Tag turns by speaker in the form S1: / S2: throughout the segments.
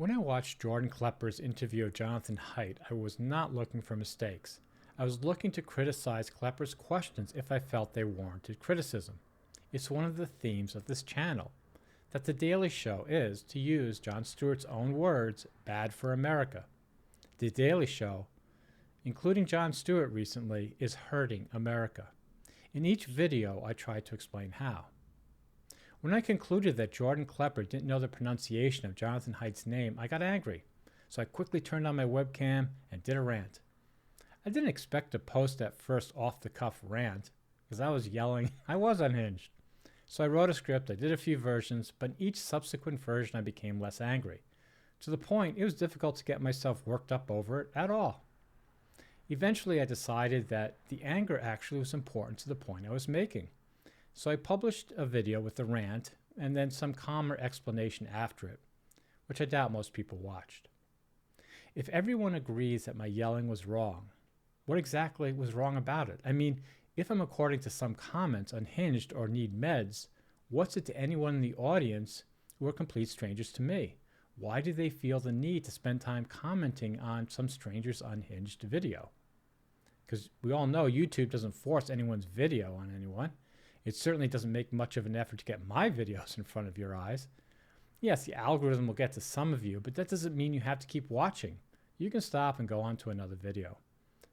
S1: When I watched Jordan Klepper's interview of Jonathan Haidt, I was not looking for mistakes. I was looking to criticize Klepper's questions if I felt they warranted criticism. It's one of the themes of this channel, that The Daily Show is, to use Jon Stewart's own words, bad for America. The Daily Show, including Jon Stewart recently, is hurting America. In each video, I tried to explain how. When I concluded that Jordan Klepper didn't know the pronunciation of Jonathan Haidt's name, I got angry, so I quickly turned on my webcam and did a rant. I didn't expect to post that first off-the-cuff rant, because I was yelling. I was unhinged. So I wrote a script, I did a few versions, but in each subsequent version I became less angry. To the point, it was difficult to get myself worked up over it at all. Eventually I decided that the anger actually was important to the point I was making. So I published a video with the rant and then some calmer explanation after it, which I doubt most people watched. If everyone agrees that my yelling was wrong, what exactly was wrong about it? I mean, if I'm according to some comments unhinged or need meds, what's it to anyone in the audience who are complete strangers to me? Why do they feel the need to spend time commenting on some stranger's unhinged video? Because we all know YouTube doesn't force anyone's video on anyone. It certainly doesn't make much of an effort to get my videos in front of your eyes. Yes, the algorithm will get to some of you, but that doesn't mean you have to keep watching. You can stop and go on to another video.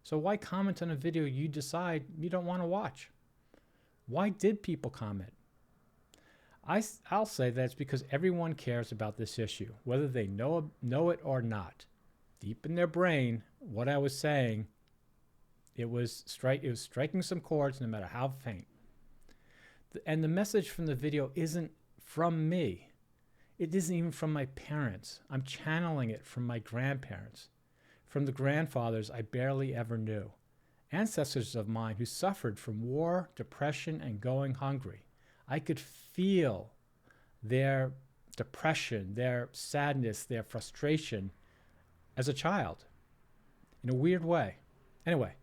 S1: So why comment on a video you decide you don't want to watch? Why did people comment? I'll say that it's because everyone cares about this issue, whether they know it or not. Deep in their brain, what I was saying, it was striking some chords no matter how faint. And the message from the video isn't from me. It isn't even from my parents. I'm channeling it from my grandparents, from the grandfathers I barely ever knew, ancestors of mine who suffered from war, depression, and going hungry. I could feel their depression, their sadness, their frustration as a child in a weird way. Anyway,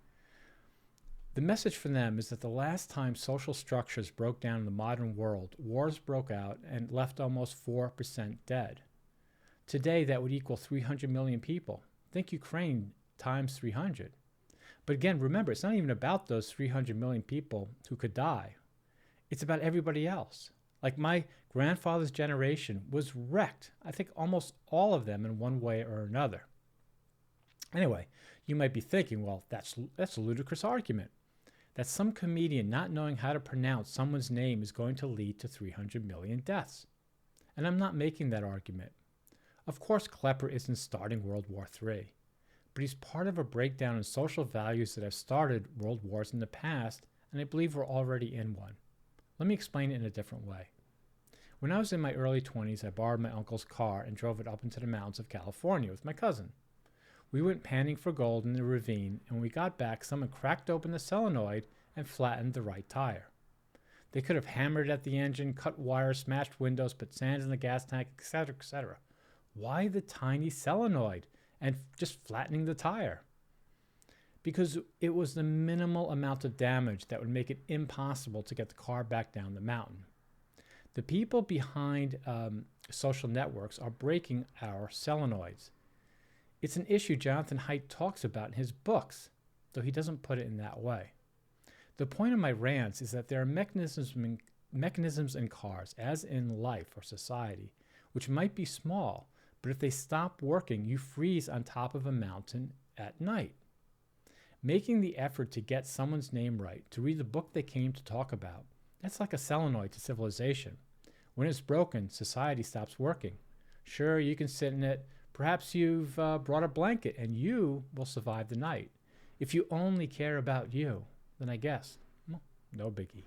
S1: the message for them is that the last time social structures broke down in the modern world, wars broke out and left almost 4% dead. Today, that would equal 300 million people. Think Ukraine times 300. But again, remember, it's not even about those 300 million people who could die. It's about everybody else. Like my grandfather's generation was wrecked. I think almost all of them in one way or another. Anyway, you might be thinking, well, that's a ludicrous argument, that some comedian not knowing how to pronounce someone's name is going to lead to 300 million deaths. And I'm not making that argument. Of course, Klepper isn't starting World War III, but he's part of a breakdown in social values that have started world wars in the past, and I believe we're already in one. Let me explain it in a different way. When I was in my early 20s, I borrowed my uncle's car and drove it up into the mountains of California with my cousin. We went panning for gold in the ravine, and when we got back, someone cracked open the solenoid and flattened the right tire. They could have hammered at the engine, cut wires, smashed windows, put sand in the gas tank, etc., etc. Why the tiny solenoid and just flattening the tire? Because it was the minimal amount of damage that would make it impossible to get the car back down the mountain. The people behind social networks are breaking our solenoids. It's an issue Jonathan Haidt talks about in his books, though he doesn't put it in that way. The point of my rants is that there are mechanisms in cars, as in life or society, which might be small, but if they stop working, you freeze on top of a mountain at night. Making the effort to get someone's name right, to read the book they came to talk about, that's like a solenoid to civilization. When it's broken, society stops working. Sure, you can sit in it. Perhaps you've brought a blanket and you will survive the night. If you only care about you, then I guess, well, no biggie.